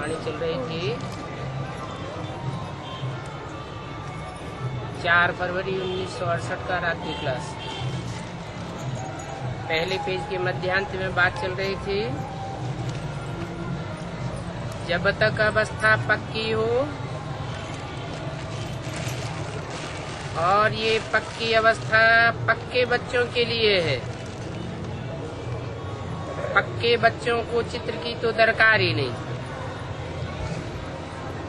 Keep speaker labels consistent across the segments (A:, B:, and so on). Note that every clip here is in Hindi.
A: वाणी चल रही थी 4 फरवरी 1968 का रात की क्लास। पहले पेज के मध्यांत में बात चल रही थी, जब तक अवस्था पक्की हो, और ये पक्की अवस्था पक्के बच्चों के लिए है। पक्के बच्चों को चित्र की तो दरकार ही नहीं।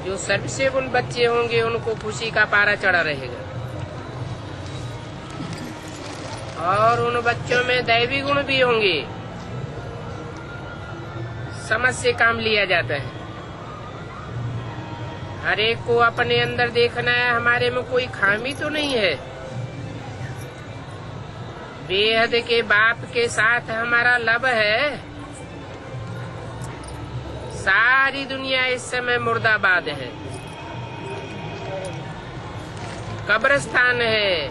A: जो सर्विसेबल बच्चे होंगे उनको खुशी का पारा चढ़ा रहेगा, और उन बच्चों में दैवी गुण भी होंगे। समझ से काम लिया जाता है। हर एक को अपने अंदर देखना है, हमारे में कोई खामी तो नहीं है। बेहद के बाप के साथ हमारा लब है। सारी दुनिया इस समय मुर्दाबाद है, कब्रिस्तान है,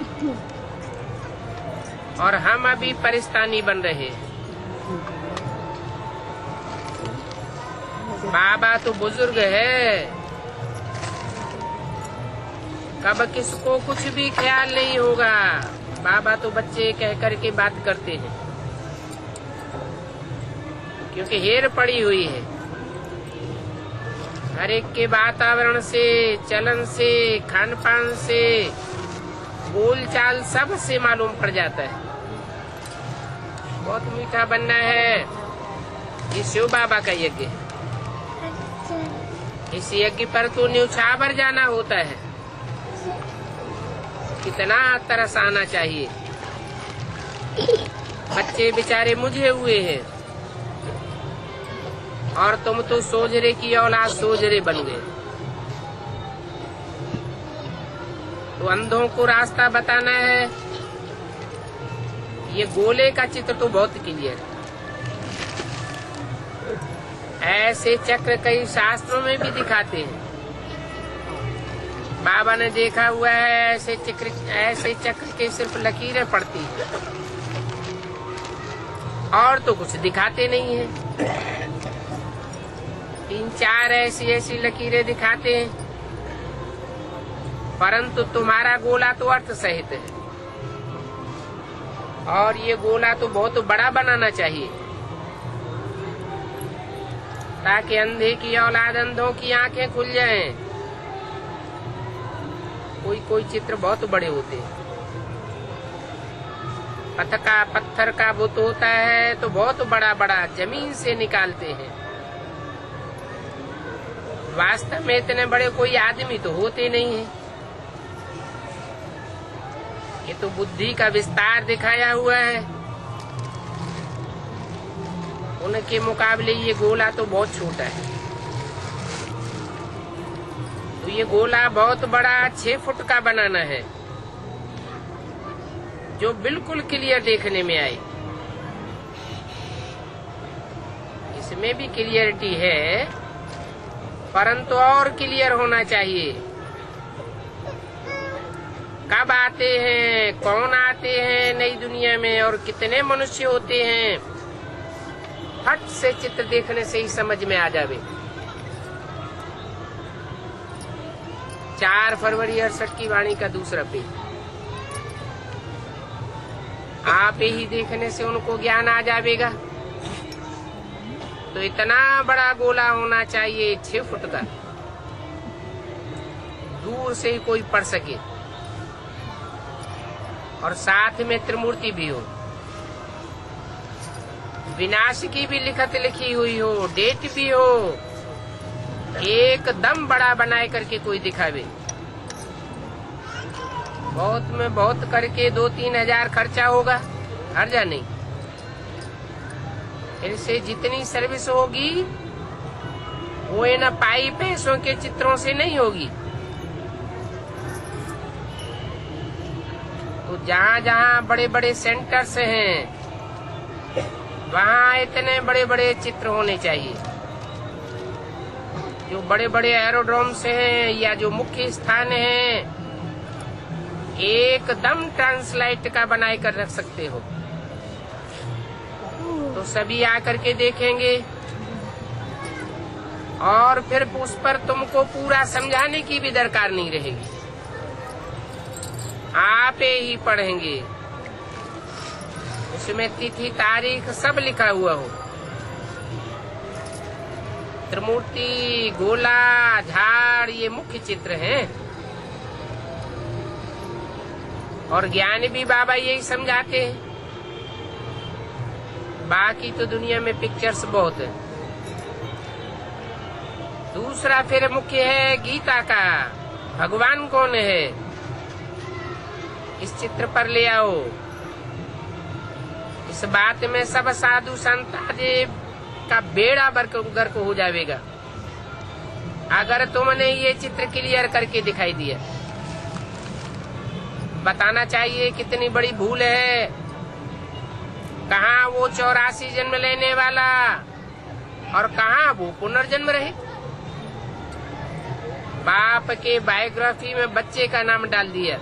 A: और हम अभी परिस्तानी बन रहे। बाबा तो बुजुर्ग है, कब किसको कुछ भी ख्याल नहीं होगा। बाबा तो बच्चे कह कर के बात करते हैं, क्योंकि हेर पड़ी हुई है। हर एक के वातावरण से, चलन से, खान पान से, बोल चाल सब से मालूम पड़ जाता है। बहुत मीठा बनना है। ये शिव बाबा का यज्ञ है। इस यज्ञ पर तो न्यौछावर जाना होता है। कितना तरस आना चाहिए। बच्चे बेचारे मुझे हुए हैं, और तुम तो सोजरे की औलाद सोजरे बन गए। तो अंधों को रास्ता बताना है। ये गोले का चित्र तो बहुत क्लियर है। ऐसे चक्र कई शास्त्रों में भी दिखाते हैं। बाबा ने देखा हुआ है, ऐसे चक्र के सिर्फ लकीरें पड़ती है, और तो कुछ दिखाते नहीं है। 3-4 ऐसी लकीरें दिखाते हैं, परंतु तुम्हारा गोला तो अर्थ सहित है। और ये गोला तो बहुत बड़ा बनाना चाहिए, ताकि अंधे की औलाद अंधों की आंखें खुल जाएं। कोई चित्र बहुत बड़े होते हैं। पत्थर का बुत होता है तो बहुत बड़ा बड़ा जमीन से निकालते हैं। वास्तव में इतने बड़े कोई आदमी तो होते नहीं है। ये तो बुद्धि का विस्तार दिखाया हुआ है। उनके मुकाबले ये गोला तो बहुत छोटा है। तो ये गोला बहुत बड़ा 6 फुट का बनाना है, जो बिल्कुल क्लियर देखने में आए। इसमें भी क्लियरिटी है, परंतु और क्लियर होना चाहिए। कब आते हैं, कौन आते हैं नई दुनिया में, और कितने मनुष्य होते हैं, फट से चित्र देखने से ही समझ में आ जावे। 4 फरवरी 68 की वाणी का दूसरा पेज। आप ही देखने से उनको ज्ञान आ जाएगा। तो इतना बड़ा गोला होना चाहिए, 6 फुट का, दूर से ही कोई पढ़ सके, और साथ में त्रिमूर्ति भी हो, विनाश की भी लिखत लिखी हुई हो, डेट भी हो। एकदम बड़ा बनाए करके कोई दिखावे। बहुत में बहुत करके 2-3 हजार खर्चा होगा, हर्जा नहीं। इनसे जितनी सर्विस होगी वो इन पाई पैसों के चित्रों से नहीं होगी। तो जहाँ जहाँ बड़े बड़े सेंटर्स हैं, वहाँ इतने बड़े बड़े चित्र होने चाहिए। जो बड़े बड़े एरोड्रोम्स हैं या जो मुख्य स्थान हैं, एकदम ट्रांसलाइट का बनाए कर रख सकते हो, तो सभी आकर के देखेंगे। और फिर उस पर तुमको पूरा समझाने की भी दरकार नहीं रहेगी, आप ही पढ़ेंगे। उसमें तिथि तारीख सब लिखा हुआ हो। त्रिमूर्ति, गोला, झाड़ ये मुख्य चित्र हैं। और ज्ञान भी बाबा यही समझाते हैं। बाकी तो दुनिया में पिक्चर्स बहुत है। दूसरा फिर मुख्य है गीता का, भगवान कौन है, इस चित्र पर ले आओ। इस बात में सब साधु संत आदि का बेड़ा गर्क हो जाएगा अगर तुमने ये चित्र क्लियर करके दिखाई दिया। बताना चाहिए कितनी बड़ी भूल है, कहाँ वो 84 जन्म लेने वाला और कहाँ वो पुनर्जन्म रहे। बाप के बायोग्राफी में बच्चे का नाम डाल दिया,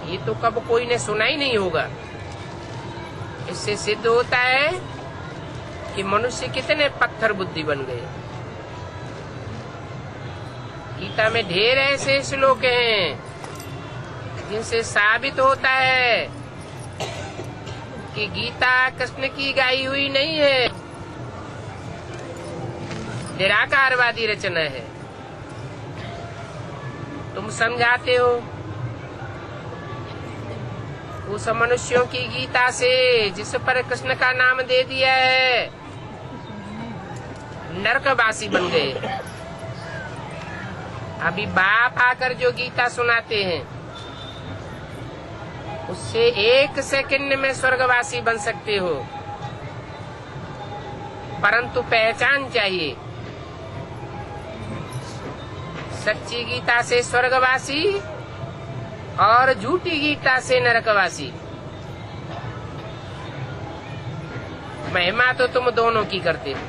A: ये तो कब कोई ने सुना ही नहीं होगा। इससे सिद्ध होता है कि मनुष्य कितने पत्थर बुद्धि बन गए। गीता में ढेर ऐसे श्लोक हैं जिनसे साबित होता है कि गीता कृष्ण की गाई हुई नहीं है, निराकारवादी रचना है। तुम समझाते हो उस मनुष्यों की गीता से जिस पर कृष्ण का नाम दे दिया है, नरकवासी बन गए। अभी बाप आकर जो गीता सुनाते हैं उससे 1 सेकंड में स्वर्गवासी बन सकते हो, परंतु पहचान चाहिए। सच्ची गीता से स्वर्गवासी और झूठी गीता से नरकवासी। महिमा तो तुम दोनों की करते हो।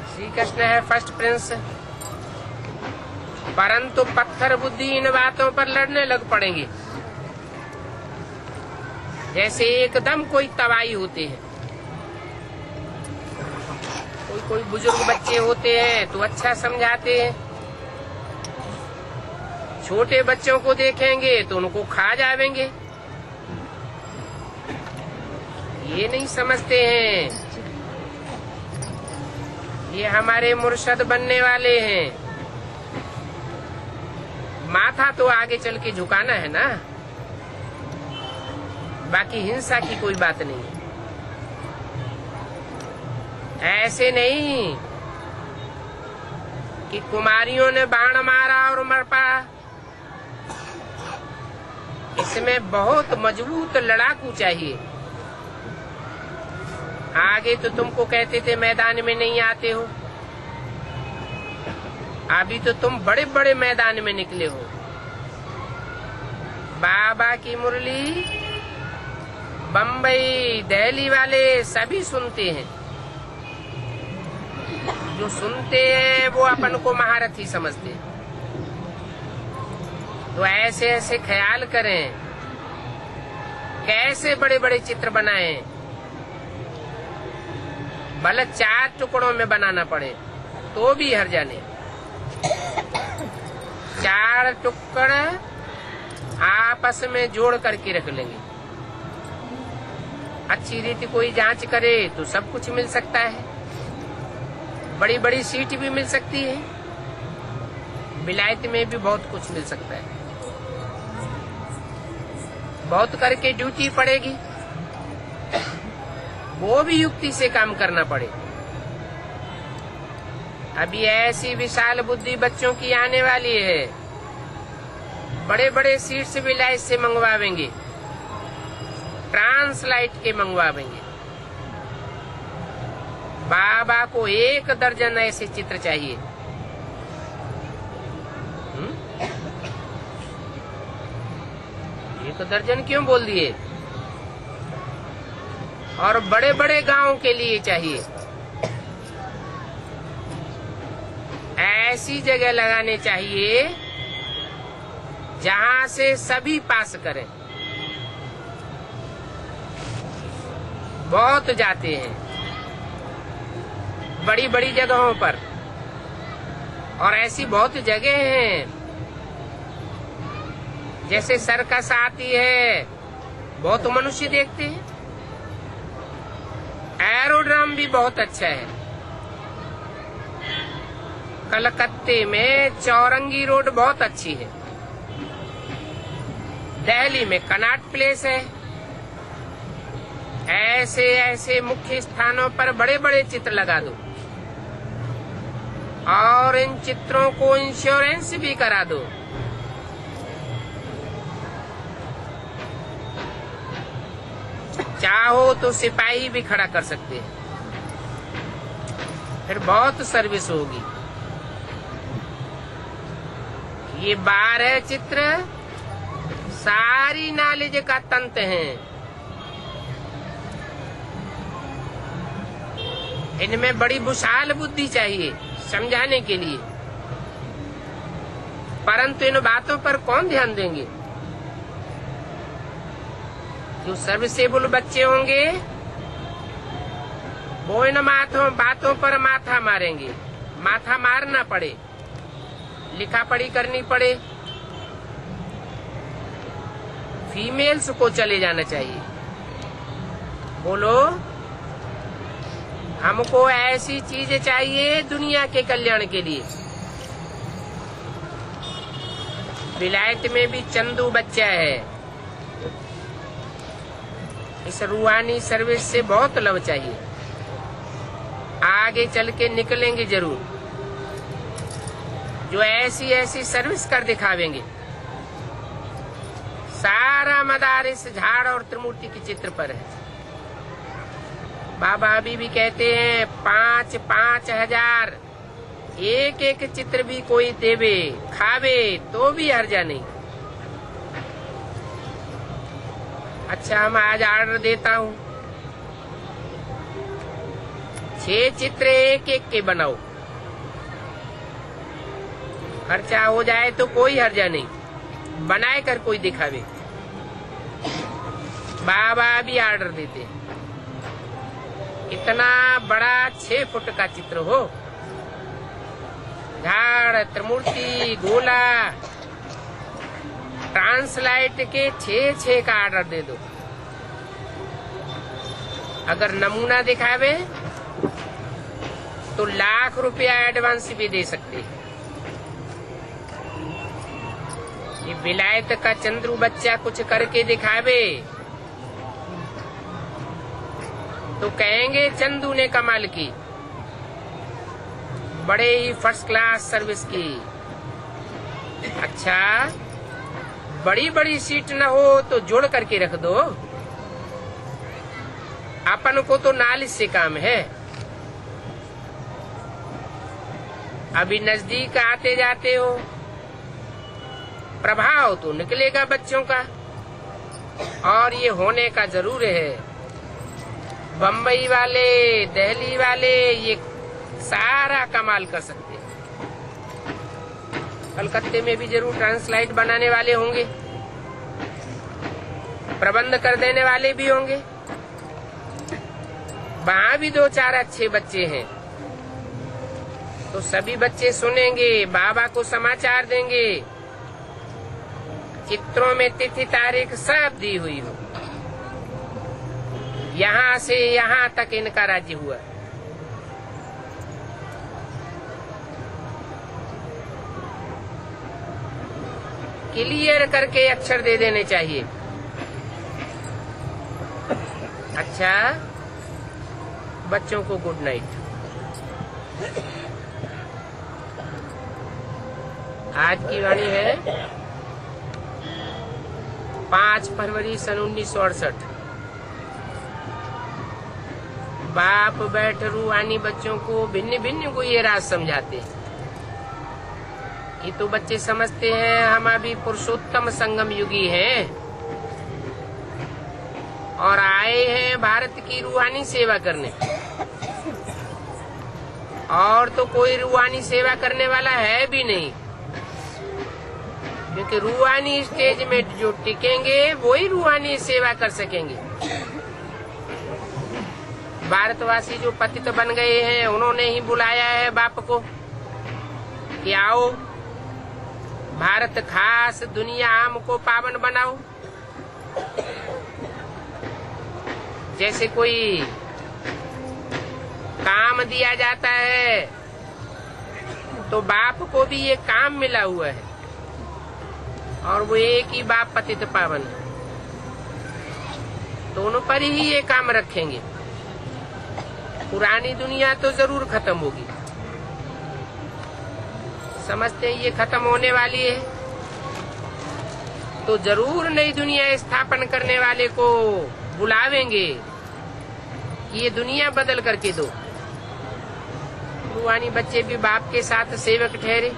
A: श्री कृष्ण है फर्स्ट प्रिंस, परंतु पत्थर बुद्धि इन बातों पर लड़ने लग पड़ेंगे जैसे एकदम कोई तबाही होते हैं। कोई बुजुर्ग बच्चे होते हैं तो अच्छा समझाते हैं, छोटे बच्चों को देखेंगे तो उनको खा जाएंगे। ये नहीं समझते हैं ये हमारे मुर्शद बनने वाले हैं। माथा तो आगे चल के झुकाना है ना, बाकी हिंसा की कोई बात नहीं। ऐसे नहीं कि कुमारियों ने बाण मारा और मर पड़ा। इसमें बहुत मजबूत लड़ाकू चाहिए। आगे तो तुमको कहते थे मैदान में नहीं आते हो, अभी तो तुम बड़े बड़े मैदान में निकले हो। बाबा की मुरली बम्बई दिल्ली वाले सभी सुनते हैं। जो सुनते हैं वो अपन को महारथी समझते हैं। तो ऐसे ऐसे ख्याल करें, कैसे बड़े बड़े चित्र बनाएं, भले 4 टुकड़ों में बनाना पड़े तो भी हर जाने। 4 टुकड़े आपस में जोड़ करके रख लेंगे। अच्छी रीति कोई जांच करे तो सब कुछ मिल सकता है। बड़ी बड़ी सीट भी मिल सकती है, विलायत में भी बहुत कुछ मिल सकता है। बहुत करके ड्यूटी पड़ेगी, वो भी युक्ति से काम करना पड़े। अभी ऐसी विशाल बुद्धि बच्चों की आने वाली है, बड़े बड़े सीट्स विलायत से मंगवावेंगे, ट्रांसलाइट के मंगवावेंगे। बाबा को 1 दर्जन ऐसे चित्र चाहिए। 1 दर्जन क्यों बोल दिए? और बड़े बड़े गांव के लिए चाहिए। ऐसी जगह लगाने चाहिए जहां से सभी पास करें। बहुत जाते हैं बड़ी बड़ी जगहों पर, और ऐसी बहुत जगह हैं, जैसे सर्कस आती है, बहुत मनुष्य देखते हैं। एरोड्रम भी बहुत अच्छा है। कलकत्ते में चौरंगी रोड बहुत अच्छी है। दिल्ली में कनॉट प्लेस है। ऐसे ऐसे मुख्य स्थानों पर बड़े बड़े चित्र लगा दो और इन चित्रों को इंश्योरेंस भी करा दो। चाहो तो सिपाही भी खड़ा कर सकते हैं, फिर बहुत सर्विस होगी। ये 12 चित्र सारी नॉलेज का तंत्र हैं। इनमें बड़ी विशाल बुद्धि चाहिए समझाने के लिए, परंतु इन बातों पर कौन ध्यान देंगे? जो सर्विसेबल बच्चे होंगे वो इन बातों पर माथा मारेंगे। माथा मारना पड़े, लिखा पढ़ी करनी पड़े। फीमेल्स को चले जाना चाहिए, बोलो हमको ऐसी चीजें चाहिए दुनिया के कल्याण के लिए। विलायत में भी चंदू बच्चा है। इस रूहानी सर्विस से बहुत लव चाहिए, आगे चल के निकलेंगे जरूर। जो ऐसी ऐसी सर्विस कर दिखावेंगे। सारा मदारिस झाड़ और त्रिमूर्ति के चित्र पर है। बाबा अभी भी कहते हैं 5-5 हजार एक एक चित्र भी कोई देवे खावे तो भी हर्जा नहीं। अच्छा, मैं आज ऑर्डर देता हूँ 6 चित्र एक एक के बनाओ। खर्चा हो जाए तो कोई हर्जा नहीं, बनाए कर कोई दिखावे। बाबा भी ऑर्डर देते हैं। इतना बड़ा 6 फुट का चित्र हो, झाड़ त्रिमूर्ति गोला ट्रांसलाइट के 6 का ऑर्डर दे दो। अगर नमूना दिखावे तो लाख रुपया एडवांस भी दे सकते हैं। ये विलायत का चंद्रू बच्चा कुछ करके दिखावे तो कहेंगे चंदू ने कमाल की, बड़े ही फर्स्ट क्लास सर्विस की। अच्छा, बड़ी बड़ी सीट न हो तो जोड़ करके रख दो। अपन को तो नालिश से काम है। अभी नजदीक आते जाते हो, प्रभाव तो निकलेगा बच्चों का, और ये होने का जरूर है। बम्बई वाले, दिल्ली वाले ये सारा कमाल कर सकते हैं। कलकत्ते में भी जरूर ट्रांसलाइट बनाने वाले होंगे, प्रबंध कर देने वाले भी होंगे। वहां भी 2-4 अच्छे बच्चे हैं, तो सभी बच्चे सुनेंगे, बाबा को समाचार देंगे, चित्रों में तिथि तारीख सब दी हुई हो। यहाँ से यहाँ तक इनका राज्य हुआ। क्लियर करके अक्षर दे देने चाहिए। अच्छा, बच्चों को गुड नाइट। आज की वाणी है 5 फरवरी सन 1968। बाप बैठ रूहानी बच्चों को भिन्न भिन्न को ये राज समझाते हैं। ये तो बच्चे समझते हैं हम अभी पुरुषोत्तम संगम युगी हैं और आए हैं भारत की रूहानी सेवा करने, और तो कोई रूहानी सेवा करने वाला है भी नहीं, क्योंकि रूहानी स्टेज में जो टिकेंगे वही रूहानी सेवा कर सकेंगे। भारतवासी जो पतित बन गए हैं उन्होंने ही बुलाया है बाप को कि आओ भारत खास दुनिया आम को पावन बनाओ। जैसे कोई काम दिया जाता है तो बाप को भी ये काम मिला हुआ है और वो एक ही बाप पतित पावन है, दोनों पर ही ये काम रखेंगे। पुरानी दुनिया तो जरूर खत्म होगी, समझते हैं ये खत्म होने वाली है, तो जरूर नई दुनिया स्थापन करने वाले को बुलावेंगे कि ये दुनिया बदल करके दो। रूहानी बच्चे भी बाप के साथ सेवक ठहरे,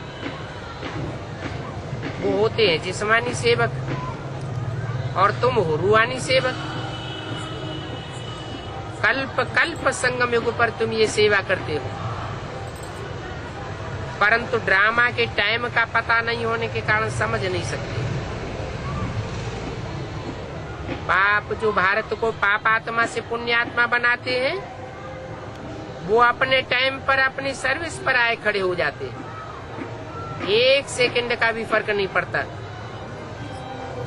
A: वो होते हैं जिस्मानी सेवक और तुम हो रूहानी सेवक। कल्प कल्प संगम युग पर तुम ये सेवा करते हो, परंतु ड्रामा के टाइम का पता नहीं होने के कारण समझ नहीं सकते। बाप जो भारत को पापात्मा से पुण्यात्मा बनाते हैं वो अपने टाइम पर अपनी सर्विस पर आए खड़े हो जाते हैं, एक सेकंड का भी फर्क नहीं पड़ता।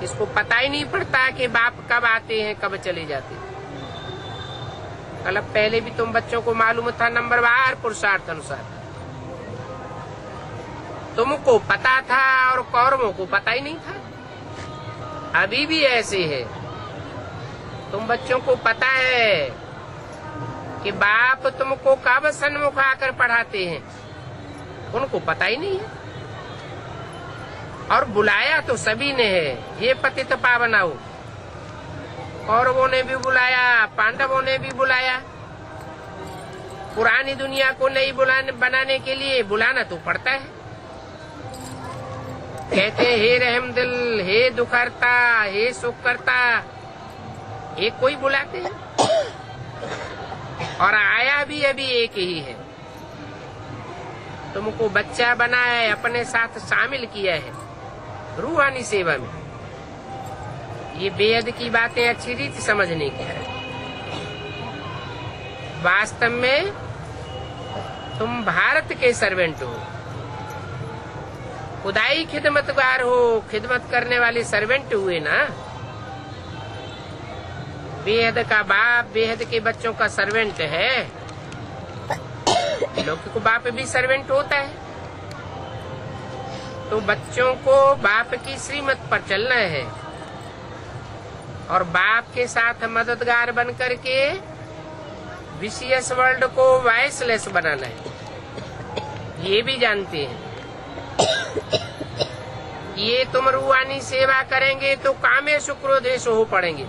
A: इसको पता ही नहीं पड़ता कि बाप कब आते हैं कब चले जाते हैं। कल पहले भी तुम बच्चों को मालूम था नंबरवार पुरुषार्थ अनुसार, तुमको पता था और कौरवों को पता ही नहीं था। अभी भी ऐसे है, तुम बच्चों को पता है कि बाप तुमको कब सन्मुख आकर पढ़ाते हैं, उनको पता ही नहीं है। और बुलाया तो सभी ने है, ये पतित पावन आओ। कौरवों ने भी बुलाया, पांडवों ने भी बुलाया। पुरानी दुनिया को नई बनाने के लिए बुलाना तो पड़ता है। कहते हैं हे रहम दिल, हे दुखहर्ता, हे सुख करता, एक कोई बुलाते हैं और आया भी अभी एक ही है। तुमको बच्चा बना है, अपने साथ शामिल किया है रूहानी सेवा में। ये बेहद की बातें अच्छी रीति समझने की है। वास्तव में तुम भारत के सर्वेंट हो, खुदाई खिदमतगार हो, खिदमत करने वाले सर्वेंट हुए ना। बेहद का बाप बेहद के बच्चों का सर्वेंट है, लौकिक बाप भी सर्वेंट होता है। तो बच्चों को बाप की श्रीमत पर चलना है और बाप के साथ मददगार बन करके विशियस वर्ल्ड को वॉइसलेस बनाना है। ये भी जानते हैं ये तुम रूहानी सेवा करेंगे तो कामे शुक्रोदेश हो पड़ेंगे।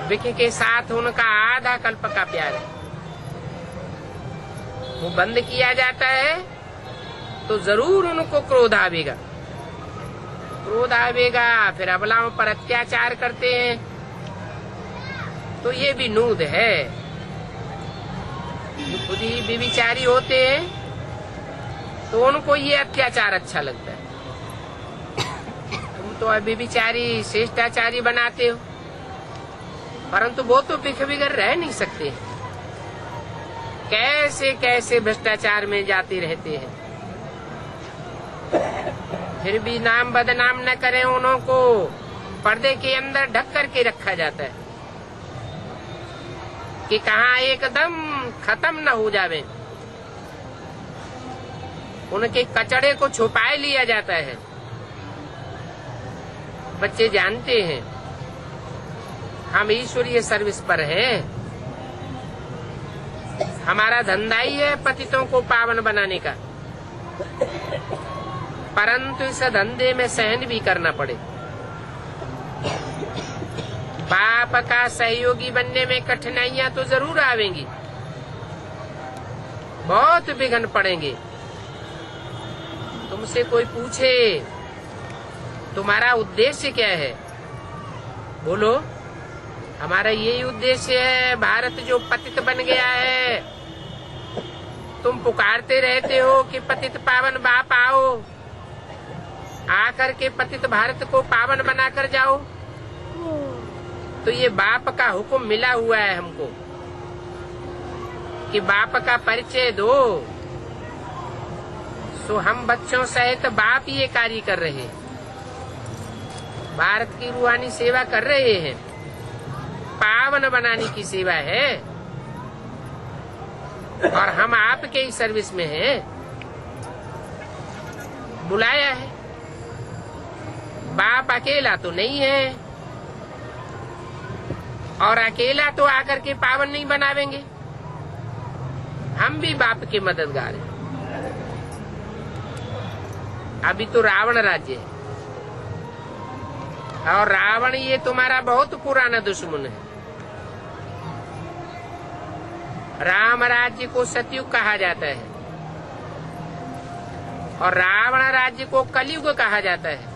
A: विकी के साथ उनका आधा कल्प का प्यार है, वो बंद किया जाता है तो जरूर उनको क्रोध आवेगा। क्रोध आवेगा, फिर अबलाओं पर अत्याचार करते हैं। तो ये भी नूद है, जो खुद ही व्यभिचारी होते हैं तो उनको ये अत्याचार अच्छा लगता है। तुम तो व्यभिचारी श्रेष्ठाचारी बनाते हो, परंतु वो तो बिख बिगड़ रह नहीं सकते, कैसे कैसे भ्रष्टाचार में जाते रहते हैं। फिर भी नाम बदनाम न करें, उनको पर्दे के अंदर ढक करके रखा जाता है कि कहाँ एकदम खत्म न हो जावे। उनके कचड़े को छुपाए लिया जाता है। बच्चे जानते हैं हम ईश्वरीय सर्विस पर हैं, हमारा धंधा ही है पतितों को पावन बनाने का, परंतु इस धंधे में सहन भी करना पड़े। बाप का सहयोगी बनने में कठिनाइयां तो जरूर आवेंगी, बहुत विघ्न पड़ेंगे। तुमसे कोई पूछे तुम्हारा उद्देश्य क्या है, बोलो हमारा यही उद्देश्य है, भारत जो पतित बन गया है। तुम पुकारते रहते हो कि पतित पावन बाप आओ, आकर के पतित भारत को पावन बनाकर जाओ। तो ये बाप का हुक्म मिला हुआ है हमको कि बाप का परिचय दो। सो हम बच्चों सहित बाप ये कार्य कर रहे हैं, भारत की रूहानी सेवा कर रहे हैं, पावन बनाने की सेवा है और हम आपके ही सर्विस में हैं। बुलाया है, बाप अकेला तो नहीं है और अकेला तो आकर के पावन नहीं बनावेंगे, हम भी बाप के मददगार हैं। अभी तो रावण राज्य है और रावण ये तुम्हारा बहुत पुराना दुश्मन है। राम राज्य को सतयुग कहा जाता है और रावण राज्य को कलयुग कहा जाता है।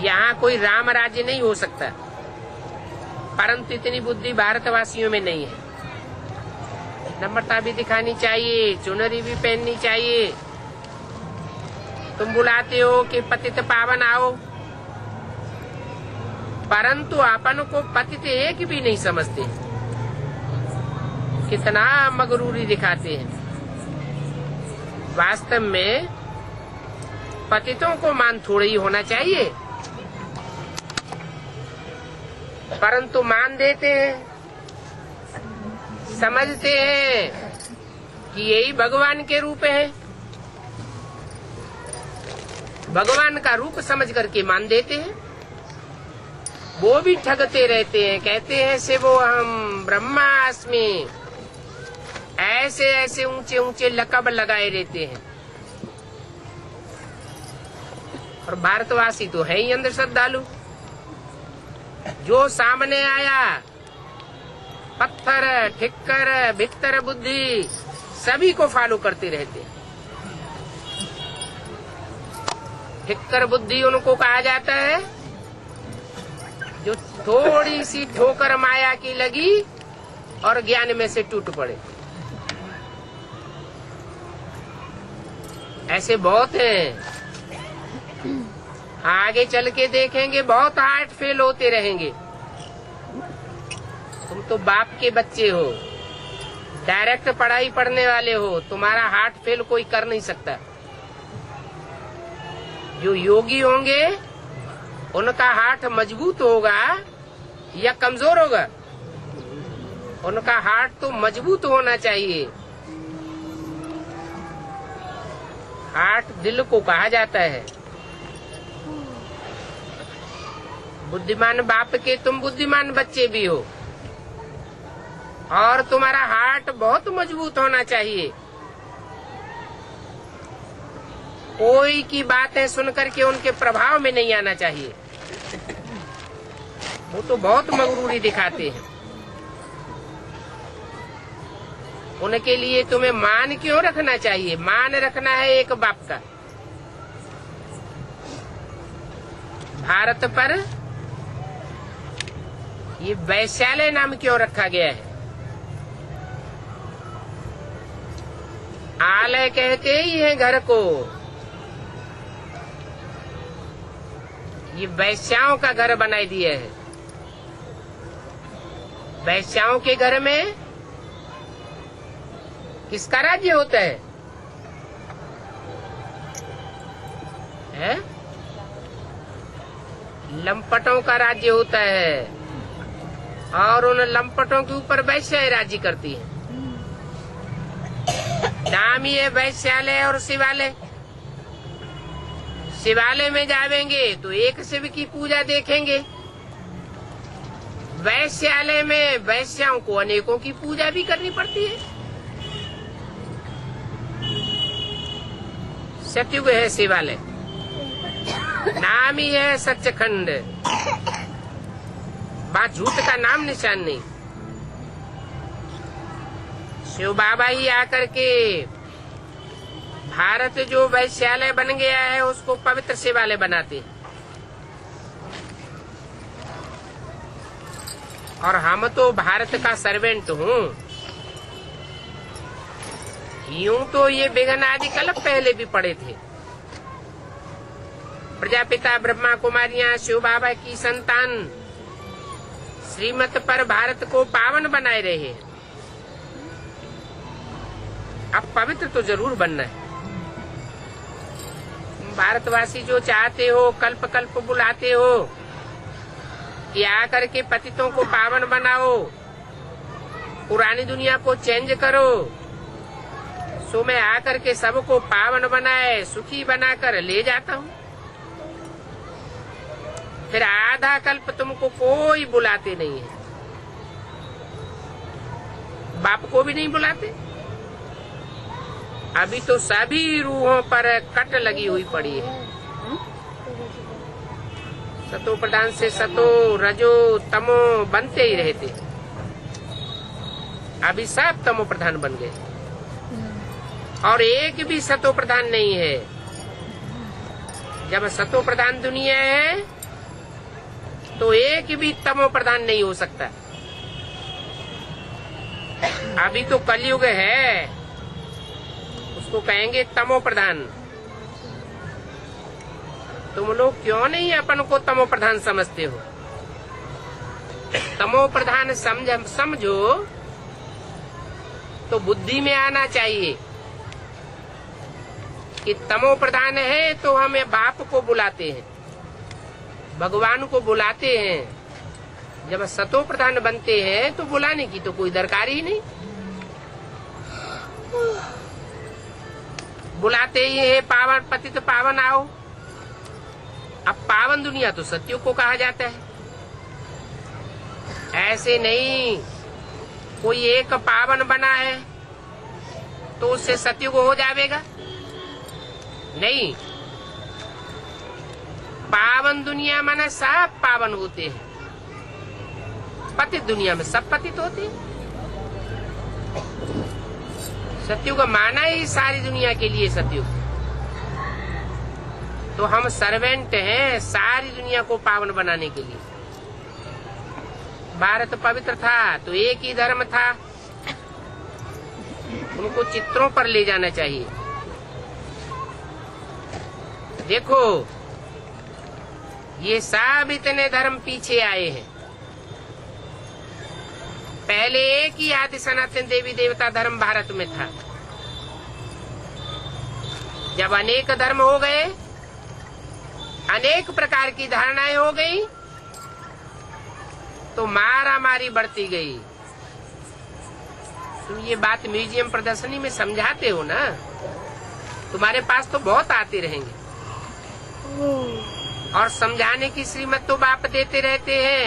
A: यहाँ कोई राम राज्य नहीं हो सकता, परंतु इतनी बुद्धि भारतवासियों में नहीं है। नम्रता भी दिखानी चाहिए, चुनरी भी पहननी चाहिए। तुम बुलाते हो कि पतित पावन आओ, परंतु अपन को पतित एक भी नहीं समझते, कितना मगरूरी दिखाते हैं। वास्तव में पतितों को मान थोड़ा ही होना चाहिए, परंतु मान देते हैं, समझते हैं कि यही भगवान के रूप है, भगवान का रूप समझ करके मान देते हैं। वो भी ठगते रहते हैं, कहते हैं से वो हम ब्रह्मास्मि, ऐसे ऐसे ऊंचे ऊंचे लकब लगाए रहते हैं। और भारतवासी तो है ही अंदर श्रद्धालु, जो सामने आया पत्थर ठिक्कर भिक्तर बुद्धि सभी को फॉलो करते रहते हैं। ठिक्कर बुद्धि उनको कहा जाता है जो थोड़ी सी ठोकर माया की लगी और ज्ञान में से टूट पड़े। ऐसे बहुत हैं, आगे चल के देखेंगे बहुत हार्ट फेल होते रहेंगे। तुम तो बाप के बच्चे हो, डायरेक्ट पढ़ाई पढ़ने वाले हो, तुम्हारा हार्ट फेल कोई कर नहीं सकता। जो योगी होंगे उनका हार्ट मजबूत होगा या कमजोर होगा? उनका हार्ट तो मजबूत होना चाहिए। हार्ट दिल को कहा जाता है। बुद्धिमान बाप के तुम बुद्धिमान बच्चे भी हो और तुम्हारा हार्ट बहुत मजबूत होना चाहिए। कोई की बातें सुनकर के उनके प्रभाव में नहीं आना चाहिए। वो तो बहुत मगरूरी दिखाते हैं। उनके लिए तुम्हें मान क्यों रखना चाहिए? मान रखना है एक बाप का। भारत पर ये वैश्यालय नाम क्यों रखा गया है? आलय कहते ही है घर को। ये वैश्याओं का घर बनाई दिया है। वैश्याओं के घर में किसका राज्य होता है? लंपटों का राज्य होता है और उन लंपटों के ऊपर वैश्याएं राज्य करती है। नाम ही है वैश्यालय और शिवालय। शिवालय में जावेंगे तो एक शिव की पूजा देखेंगे, वैश्यालय में वैश्याओं को अनेकों की पूजा भी करनी पड़ती है। सतयुग है शिवालय, नाम ही है सच्चखंड। बात झूठ का नाम निशान नहीं। शिव बाबा ही आकर के भारत जो वैश्यालय बन गया है उसको पवित्र शिवालय बनाते हैं। और हम तो भारत का सर्वेंट हूँ। यूं तो ये विघ्न आदि कल्प पहले भी पड़े थे, पर प्रजापिता ब्रह्मा कुमारियां शिव बाबा की संतान श्रीमत पर भारत को पावन बनाए रहे हैं। अब पवित्र तो जरूर बनना है। भारतवासी जो चाहते हो, कल्प कल्प बुलाते हो कि आकर के पतितों को पावन बनाओ, पुरानी दुनिया को चेंज करो, सो मैं आकर के सबको पावन बनाए सुखी बनाकर ले जाता हूँ। फिर आधा कल्प तुमको कोई बुलाते नहीं है, बाप को भी नहीं बुलाते। अभी तो सभी रूहों पर कट लगी हुई पड़ी है। सतो प्रधान से सतो रजो तमो बनते ही रहते, अभी सब तमो प्रधान बन गए और एक भी सतो प्रधान नहीं है। जब सतो प्रधान दुनिया है तो एक भी तमो प्रधान नहीं हो सकता। अभी तो कलयुग है, उसको कहेंगे तमो प्रधान। तुम लोग क्यों नहीं अपन को तमो प्रधान समझते हो? तमो प्रधान समझो तो बुद्धि में आना चाहिए कि तमो प्रधान है तो हमें बाप को बुलाते हैं, भगवान को बुलाते हैं। जब सतो प्रधान बनते हैं तो बुलाने की तो कोई दरकार ही नहीं। बुलाते ही है पावन पतित पावन आओ। अब पावन दुनिया तो सत्युग को कहा जाता है। ऐसे नहीं कोई एक पावन बना है तो उससे सत्युग हो जाएगा, नहीं। पावन दुनिया माने सब पावन होते हैं, पतित दुनिया में सब पतित होते हैं। सत्युग माना ही सारी दुनिया के लिए सत्युग। तो हम सर्वेंट हैं सारी दुनिया को पावन बनाने के लिए। भारत पवित्र था तो एक ही धर्म था, उनको चित्रों पर ले जाना चाहिए। देखो ये सब इतने धर्म पीछे आए हैं। पहले एक ही आदि सनातन देवी देवता धर्म भारत में था। जब अनेक धर्म हो गए, अनेक प्रकार की धारणाएं हो गई, तो मारा मारी बढ़ती गई। तुम ये बात म्यूजियम प्रदर्शनी में समझाते हो ना, तुम्हारे पास तो बहुत आते रहेंगे और समझाने की श्रीमत तो बाप देते रहते हैं,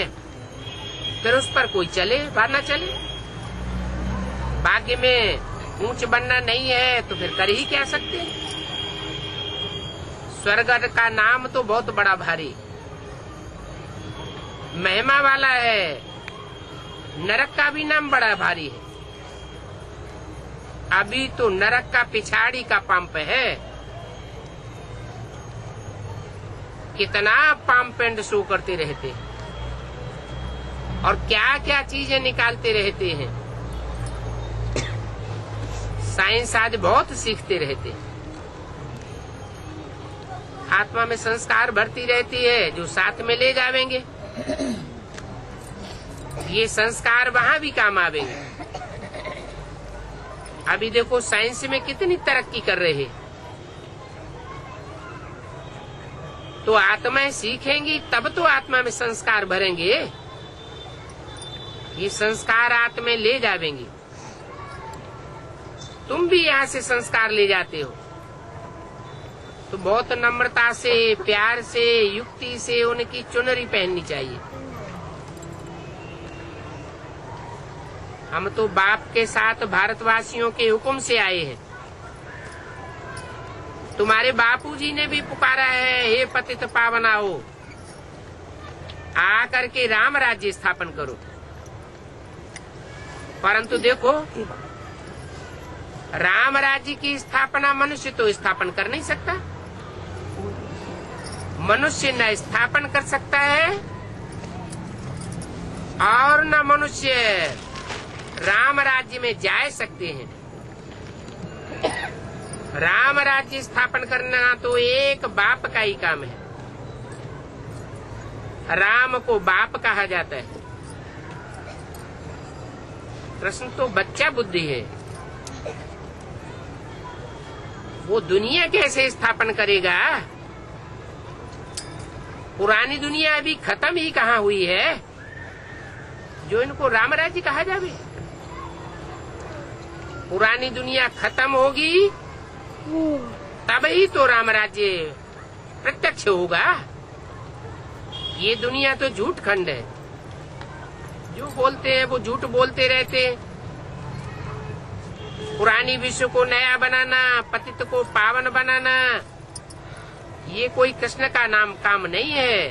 A: फिर उस पर कोई चले व न चले। भाग्य में ऊंच बनना नहीं है तो फिर कर ही क्या सकते हैं। स्वर्ग का नाम तो बहुत बड़ा भारी महिमा वाला है, नरक का भी नाम बड़ा भारी है। अभी तो नरक का पिछाड़ी का पंप है, कितना पंप एंड शो करते रहते हैं और क्या क्या चीजें निकालते रहते हैं। साइंस आज बहुत सीखते रहते हैं। आत्मा में संस्कार भरती रहती है जो साथ में ले जावेंगे। ये संस्कार वहां भी काम आवेंगे। अभी देखो साइंस में कितनी तरक्की कर रहे हैं, तो आत्माएं सीखेंगी तब तो आत्मा में संस्कार भरेंगे। ये संस्कार आत्मा ले जावेंगी। तुम भी यहाँ से संस्कार ले जाते हो तो बहुत नम्रता से, प्यार से, युक्ति से उनकी चुनरी पहननी चाहिए। हम तो बाप के साथ भारतवासियों के हुक्म से आए हैं। तुम्हारे बापूजी ने भी पुकारा है, हे पतित पावन आओ, आकर के राम राज्य स्थापन करो। परंतु देखो राम राज्य की स्थापना मनुष्य तो स्थापन कर नहीं सकता। मनुष्य न स्थापन कर सकता है और न मनुष्य राम राज्य में जा सकते हैं। राम राज्य स्थापन करना तो एक बाप का ही काम है। राम को बाप कहा जाता है। कृष्ण तो बच्चा बुद्धि है, वो दुनिया कैसे स्थापन करेगा? पुरानी दुनिया अभी खत्म ही कहाँ हुई है जो इनको राम राज्य कहा जावे? पुरानी दुनिया खत्म होगी तब ही तो राम राज्य प्रत्यक्ष होगा। ये दुनिया तो झूठ खंड है, जो बोलते हैं वो झूठ बोलते रहते हैं। पुरानी विश्व को नया बनाना, पतित को पावन बनाना, ये कोई कृष्ण का नाम काम नहीं है।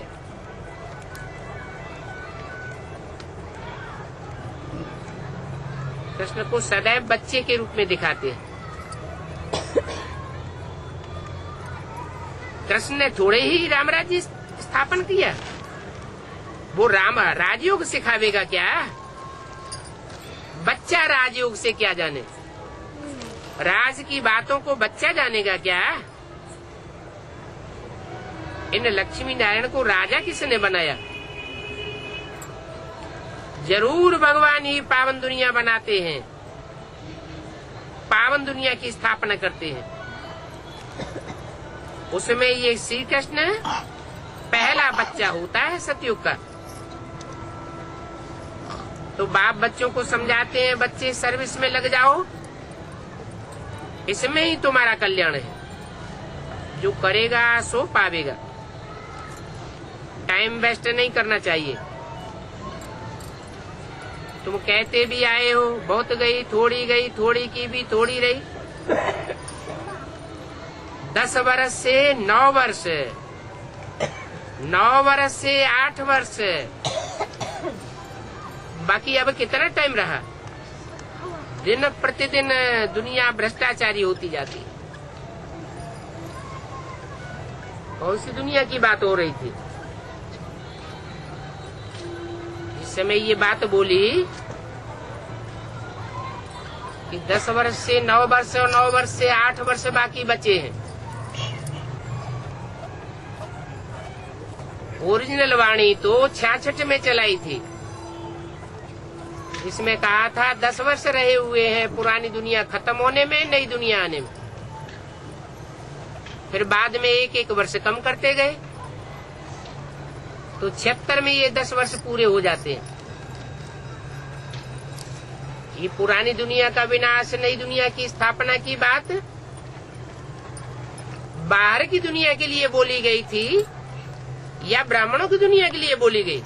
A: कृष्ण को सदैव बच्चे के रूप में दिखाते हैं। कृष्ण ने थोड़े ही राम राज्य स्थापन किया, वो राम राजयोग सिखावेगा क्या? बच्चा राजयोग से क्या जाने? राज की बातों को बच्चा जानेगा क्या? इन लक्ष्मी नारायण को राजा किसने बनाया? जरूर भगवान ही पावन दुनिया बनाते हैं, पावन दुनिया की स्थापना करते हैं। उसमें ये श्री कृष्ण पहला बच्चा होता है सतयुग का। तो बाप बच्चों को समझाते हैं, बच्चे सर्विस में लग जाओ, इसमें ही तुम्हारा कल्याण है। जो करेगा सो पावेगा। टाइम वेस्ट नहीं करना चाहिए। तुम कहते भी आए हो बहुत गई, थोड़ी की भी थोड़ी रही। 10 वर्ष से 9 वर्ष, 9 वर्ष से 8 वर्ष, बाकी अब कितना टाइम रहा? दिन प्रतिदिन दुनिया भ्रष्टाचारी होती जाती। कौन सी दुनिया की बात हो रही थी इस समय? ये बात बोली कि 10 वर्ष से 9 वर्ष और 9 वर्ष से 8 वर्ष बाकी बचे हैं। ओरिजिनल वाणी तो 66 में चलाई थी। इसमें कहा था 10 वर्ष रहे हुए हैं पुरानी दुनिया खत्म होने में, नई दुनिया आने में। फिर बाद में 1-1 वर्ष कम करते गए, तो 76 में ये 10 वर्ष पूरे हो जाते हैं। ये पुरानी दुनिया का विनाश, नई दुनिया की स्थापना की बात बाहर की दुनिया के लिए बोली गई थी या ब्राह्मणों की दुनिया के लिए बोली गई?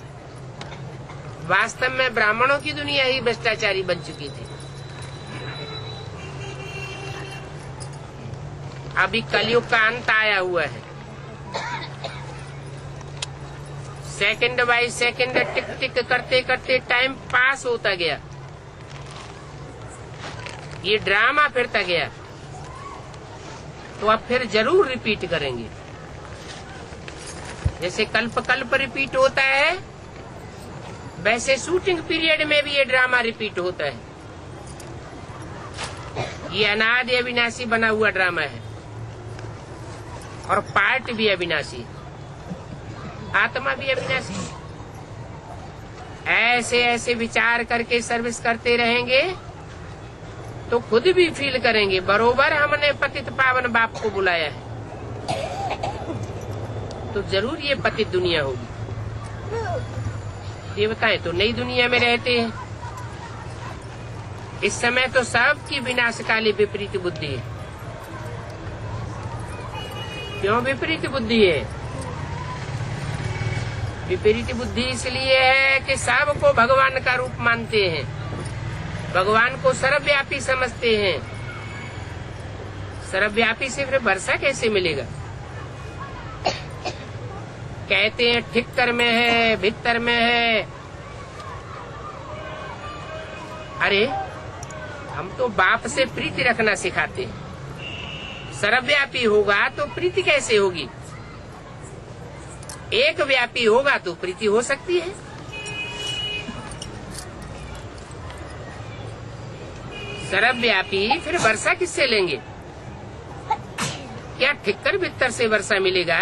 A: वास्तव में ब्राह्मणों की दुनिया ही भ्रष्टाचारी बन चुकी थी। अभी कलयुग का अंत आया हुआ है। सेकंड बाय सेकंड टिक टिक करते करते टाइम पास होता गया। ये ड्रामा फिरता गया, तो अब फिर जरूर रिपीट करेंगे। जैसे कल्प कल्प रिपीट होता है, वैसे शूटिंग पीरियड में भी ये ड्रामा रिपीट होता है। ये अनादि अविनाशी बना हुआ ड्रामा है और पार्ट भी अविनाशी, आत्मा भी अविनाशी। ऐसे ऐसे विचार करके सर्विस करते रहेंगे तो खुद भी फील करेंगे बरोबर हमने पतित पावन बाप को बुलाया है, तो जरूर ये पतित दुनिया होगी। देवताएं तो नई दुनिया में रहते हैं। इस समय तो सबकी विनाशकाली विपरीत बुद्धि है। क्यों विपरीत बुद्धि है? विपरीत बुद्धि इसलिए है कि सबको भगवान का रूप मानते हैं, भगवान को सर्वव्यापी समझते हैं। सर्वव्यापी से फिर वर्षा कैसे मिलेगा? कहते हैं ठिक्कर में है, भीतर में है। अरे हम तो बाप से प्रीति रखना सिखाते हैं। सर्वव्यापी होगा तो प्रीति कैसे होगी? एक व्यापी होगा तो प्रीति हो सकती है। सर्वव्यापी फिर वर्षा किससे लेंगे? क्या ठिक्कर भीतर से वर्षा मिलेगा?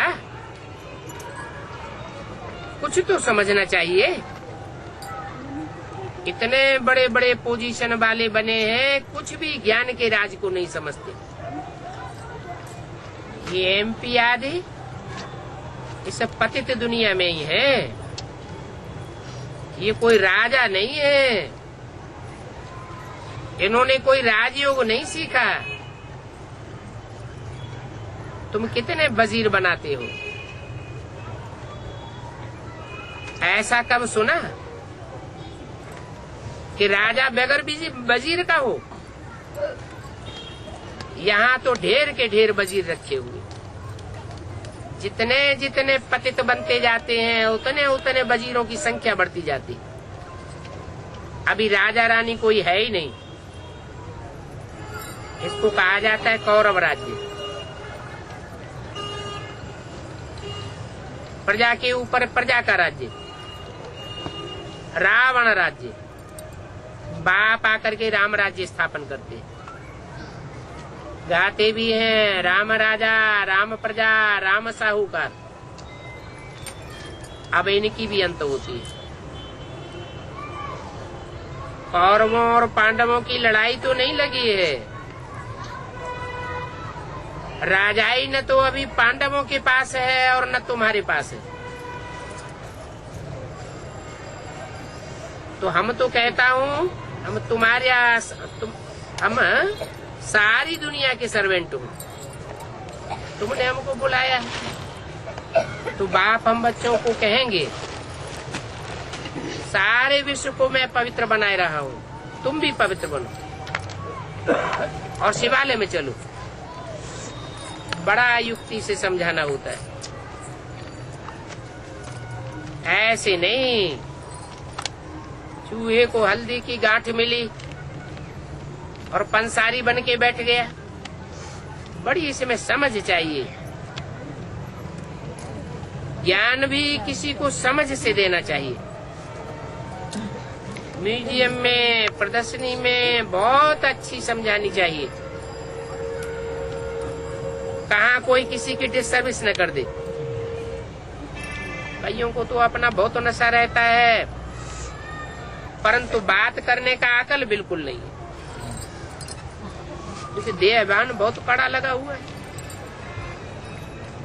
A: कुछ तो समझना चाहिए। इतने बड़े बड़े पोजीशन वाले बने हैं, कुछ भी ज्ञान के राज को नहीं समझते। ये एमपी आदि इस पतित दुनिया में ही है, ये कोई राजा नहीं है, इन्होंने कोई राजयोग नहीं सीखा। तुम कितने वजीर बनाते हो, ऐसा कब सुना कि राजा बगैर वजीर का हो? यहाँ तो ढेर के ढेर वजीर रखे हुए। जितने जितने पतित बनते जाते हैं उतने उतने वजीरों की संख्या बढ़ती जाती। अभी राजा रानी कोई है ही नहीं। इसको कहा जाता है कौरव राज्य। प्रजा के ऊपर प्रजा का राज्य, रावण राज्य। बाप आकर के राम राज्य स्थापन करते, गाते भी हैं राम राजा, राम प्रजा, राम साहूकार। अब इनकी भी अंत होती है। कौरवों और पांडवों की लड़ाई तो नहीं लगी है। राजाई न तो अभी पांडवों के पास है और न तुम्हारे पास है। तो हम तो कहता हूँ हम तुम्हारे हम सारी दुनिया के सर्वेंट हो। तुमने हमको बुलाया तो बाप हम बच्चों को कहेंगे सारे विश्व को मैं पवित्र बनाए रहा हूँ, तुम भी पवित्र बनो और शिवालय में चलो। बड़ा युक्ति से समझाना होता है, ऐसे नहीं। चूहे को हल्दी की गांठ मिली और पंसारी बन के बैठ गया। बड़ी इसमें समझ चाहिए। ज्ञान भी किसी को समझ से देना चाहिए। म्यूजियम में, प्रदर्शनी में बहुत अच्छी समझानी चाहिए। कहाँ कोई किसी की डिसर्विस न कर दे। कईयों को तो अपना बहुत नशा रहता है, परंतु बात करने का अकल बिल्कुल नहीं है। उसे देह अभिमान बहुत कड़ा लगा हुआ है।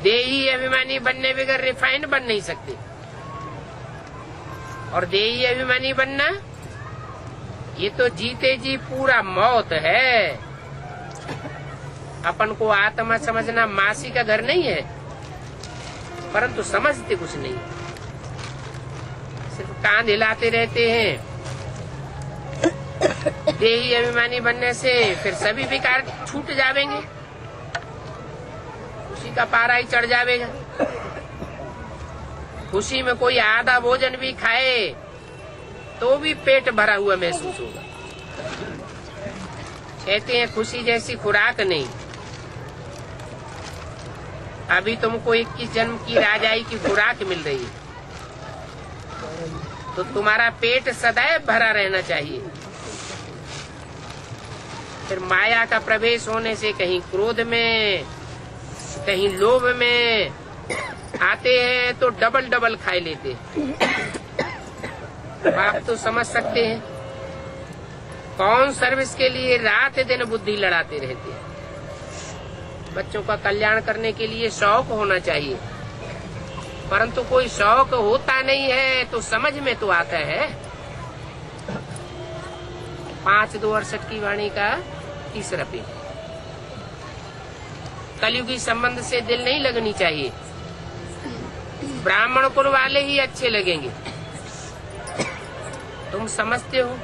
A: देही अभिमानी बनने बगैर रिफाइंड बन नहीं सकते। और देही अभिमानी बनना ये तो जीते जी पूरा मौत है। अपन को आत्मा समझना मासी का घर नहीं है, परंतु समझते कुछ नहीं, सिर्फ कान हिलाते रहते हैं। देही अभिमानी बनने से फिर सभी विकार छूट जावेंगे, खुशी का पारा ही चढ़ जावेगा। खुशी में कोई आधा भोजन भी खाए तो भी पेट भरा हुआ महसूस होगा। कहते हैं खुशी जैसी खुराक नहीं। अभी तुमको 21 जन्म की राजाई की खुराक मिल रही है, तो तुम्हारा पेट सदैव भरा रहना चाहिए। फिर माया का प्रवेश होने से कहीं क्रोध में, कहीं लोभ में आते हैं तो डबल डबल खाए लेते हैं। आप तो समझ सकते हैं कौन सर्विस के लिए रात दिन बुद्धि लड़ाते रहते हैं। बच्चों का कल्याण करने के लिए शौक होना चाहिए, परंतु कोई शौक होता नहीं है तो समझ में तो आता है। 5:2:68 की वाणी का तीसरा पेज। कलयुगी संबंध से दिल नहीं लगनी चाहिए। ब्राह्मण कुल वाले ही अच्छे लगेंगे। तुम समझते हो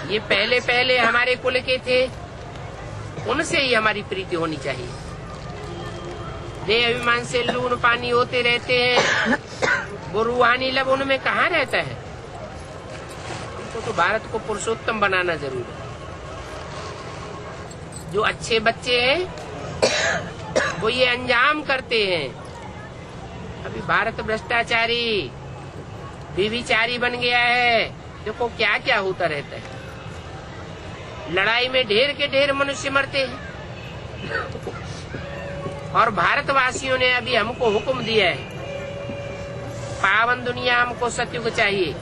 A: ये पहले पहले हमारे कुल के थे, उनसे ही हमारी प्रीति होनी चाहिए। देह अभिमान से लून पानी होते रहते हैं, वो रूहानी लब उनमें कहाँ रहता है। हमको तो भारत को पुरुषोत्तम बनाना जरूर है। जो अच्छे बच्चे हैं वो ये अंजाम करते हैं। अभी भारत भ्रष्टाचारी, व्यभिचारी बन गया है। देखो क्या क्या होता रहता है। लड़ाई में ढेर के ढेर मनुष्य मरते हैं। और भारतवासियों ने अभी हमको हुक्म दिया है पावन दुनिया हमको सतयुग चाहिए,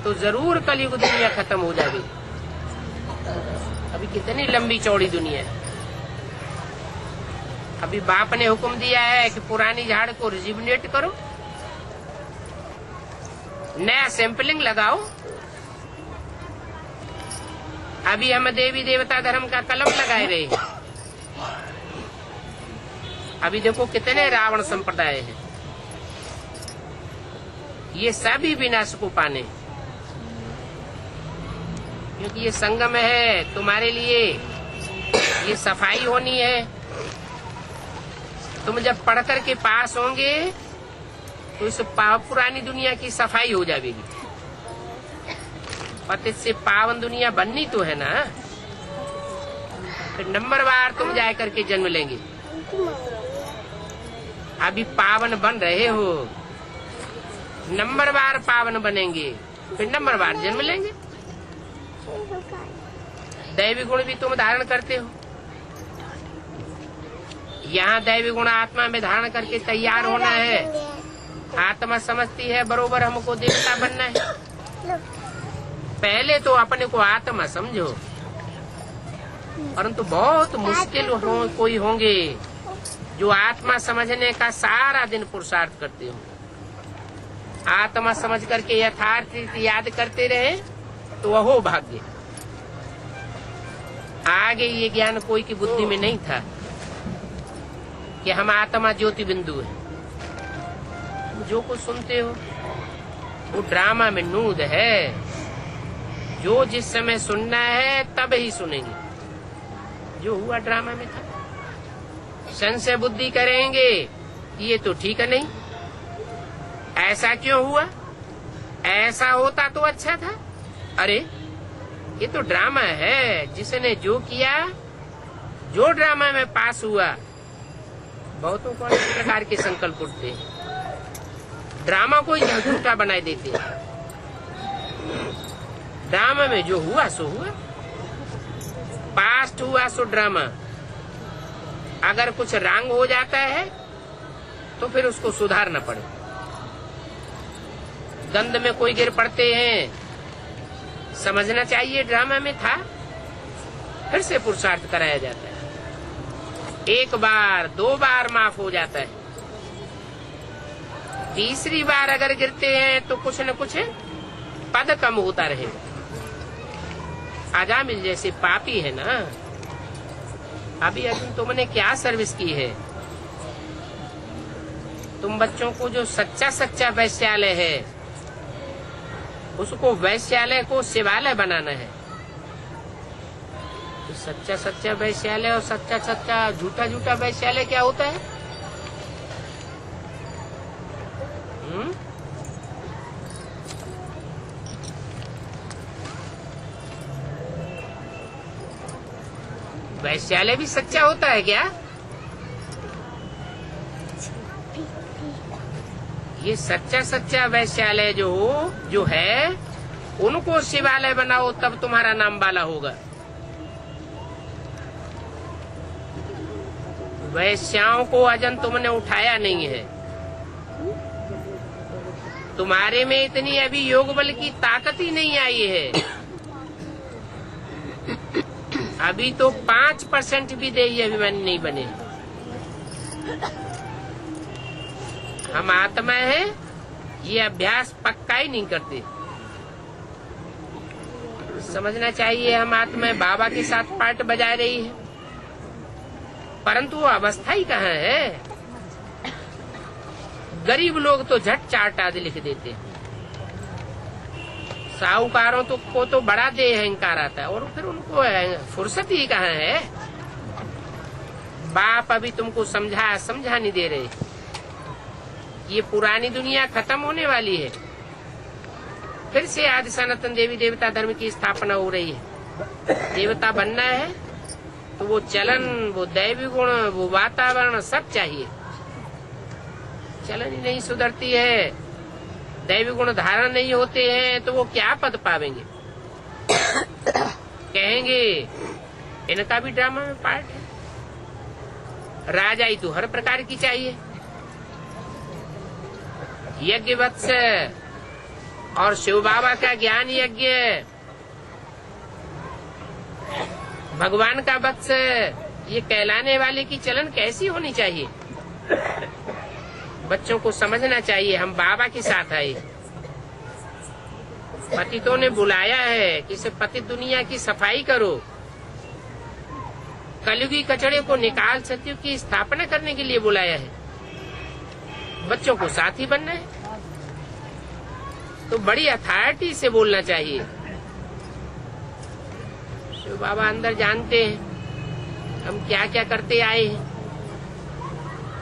A: तो जरूर कलयुग दुनिया खत्म हो जाएगी। अभी कितनी लंबी चौड़ी दुनिया है। अभी बाप ने हुक्म दिया है कि पुरानी झाड़ को रिजुविनेट करो, नया सैंपलिंग लगाओ। अभी हम देवी देवता धर्म का कलम लगाए रहे हैं। अभी देखो कितने रावण संप्रदाय हैं। ये सभी विनाश को पाने, क्योंकि ये संगम है तुम्हारे लिए, ये सफाई होनी है। तुम जब पढ़कर के पास होंगे तो इस पुरानी दुनिया की सफाई हो जाएगी, और इससे पावन दुनिया बननी तो है ना। फिर नंबरवार तुम जाए करके जन्म लेंगे। अभी पावन बन रहे हो, नंबरवार पावन बनेंगे, फिर नंबरवार जन्म लेंगे। दैवी गुण भी तुम धारण करते हो। यहाँ दैवी गुण आत्मा में धारण करके तैयार होना है। आत्मा समझती है बरोबर हमको देवता बनना है। पहले तो अपने को आत्मा समझो, परंतु बहुत मुश्किल कोई होंगे जो आत्मा समझने का सारा दिन पुरुषार्थ करते हो। आत्मा समझ करके यथार्थ याद करते रहे तो वह भाग्य। आगे ये ज्ञान कोई की बुद्धि में नहीं था कि हम आत्मा ज्योति बिंदु है। जो कुछ सुनते हो वो ड्रामा में नूद है। जो जिस समय सुनना है तब ही सुनेंगे। जो हुआ ड्रामा में था। संशय बुद्धि करेंगे ये तो ठीक नहीं, ऐसा क्यों हुआ, ऐसा होता तो अच्छा था। अरे ये तो ड्रामा है। जिसने जो किया, जो ड्रामा में पास हुआ, बहुतों को इस प्रकार के संकल्प उठते हैं, ड्रामा को ही झूठा बनाए देते हैं। ड्रामा में जो हुआ सो हुआ, पास्ट हुआ सो ड्रामा। अगर कुछ रंग हो जाता है तो फिर उसको सुधारना पड़े। गंद में कोई गिर पड़ते हैं, समझना चाहिए ड्रामा में था, फिर से पुरुषार्थ कराया जाता है। एक बार दो बार माफ हो जाता है, तीसरी बार अगर गिरते हैं तो कुछ न कुछ पद कम होता रहेगा। आजामिल जैसे पापी है ना। अभी तुमने क्या सर्विस की है। तुम बच्चों को जो सच्चा सच्चा वैश्यालय है उसको वैश्यालय को शिवालय बनाना है। तो सच्चा सच्चा वैश्यालय और सच्चा सच्चा झूठा झूठा वैश्यालय क्या होता है? वैश्यालय भी सच्चा होता है क्या? ये सच्चा सच्चा वैश्यालय जो है उनको शिवालय बनाओ, तब तुम्हारा नाम वाला होगा। वैश्याओं को अजन तुमने उठाया नहीं है। तुम्हारे में इतनी अभी योग बल की ताकत ही नहीं आई है। अभी तो 5% भी देही अभिमानी नहीं बने। हम आत्मा है, ये अभ्यास पक्का ही नहीं करते। समझना चाहिए हम आत्मा बाबा के साथ पार्ट बजा रही है, परंतु वो अवस्था ही कहाँ है। गरीब लोग तो झट चार्ट आदि लिख देते हैं। साहूकारों को तो बड़ा देह अहंकार आता है, और फिर उनको फुर्सत ही कहाँ है। बाप अभी तुमको समझा नहीं दे रहे। ये पुरानी दुनिया खत्म होने वाली है, फिर से आदि सनातन देवी देवता धर्म की स्थापना हो रही है। देवता बनना है तो वो चलन, वो दैवी गुण, वो वातावरण सब चाहिए। चलन ही नहीं सुधरती है, दैवी गुण धारण नहीं होते हैं, तो वो क्या पद पावेंगे। कहेंगे इनका भी ड्रामा में पार्ट है। राजाई तो हर प्रकार की चाहिए। यज्ञ वत्स और शिव बाबा का ज्ञान यज्ञ, भगवान का वत्स, ये कहलाने वाले की चलन कैसी होनी चाहिए? बच्चों को समझना चाहिए हम बाबा के साथ आए। पतितों ने बुलाया है कि सिर्फ पतित दुनिया की सफाई करो, कलयुगी कचड़े को निकाल सत्युग की स्थापना करने के लिए बुलाया है। बच्चों को साथी बनना है तो बड़ी अथॉरिटी से बोलना चाहिए। शिव बाबा अंदर जानते हैं हम क्या क्या करते आए हैं।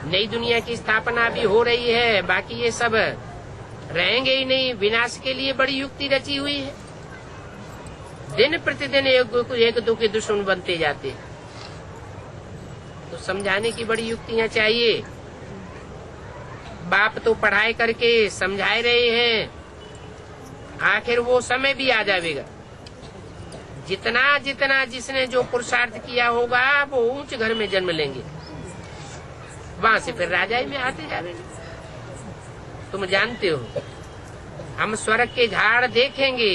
A: नई दुनिया की स्थापना भी हो रही है, बाकी ये सब रहेंगे ही नहीं। विनाश के लिए बड़ी युक्ति रची हुई है। दिन प्रतिदिन एक दो के दुश्मन बनते जाते हैं, तो समझाने की बड़ी युक्तियां चाहिए। बाप तो पढ़ाई करके समझाए रहे हैं, आखिर वो समय भी आ जाएगा। जितना जितना जिसने जो पुरुषार्थ किया होगा वो ऊंच घर में जन्म लेंगे, वहां से फिर राजाई में आते जाएंगे। तुम जानते हो हम स्वर्ग के झाड़ देखेंगे।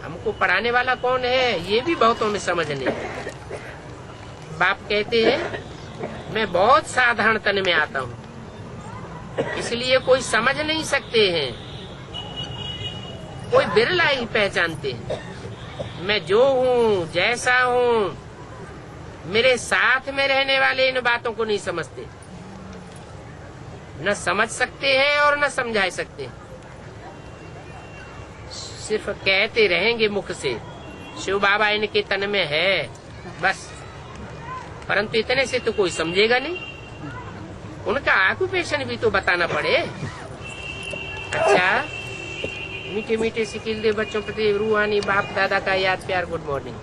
A: हमको पढ़ाने वाला कौन है ये भी बहुतों में समझ नहीं। बाप कहते हैं मैं बहुत साधारण तन में आता हूँ, इसलिए कोई समझ नहीं सकते हैं, कोई बिरला ही पहचानते हैं। मैं जो हूँ जैसा हूँ, मेरे साथ में रहने वाले इन बातों को नहीं समझते, न समझ सकते हैं और न समझा सकते हैं। सिर्फ कहते रहेंगे मुख से शिव बाबा इनके तन में है बस, परंतु इतने से तो कोई समझेगा नहीं। उनका ऑक्यूपेशन भी तो बताना पड़े। अच्छा, मीठे मीठे सिकिल दे बच्चों प्रति रूहानी बाप दादा का याद प्यार। Good morning.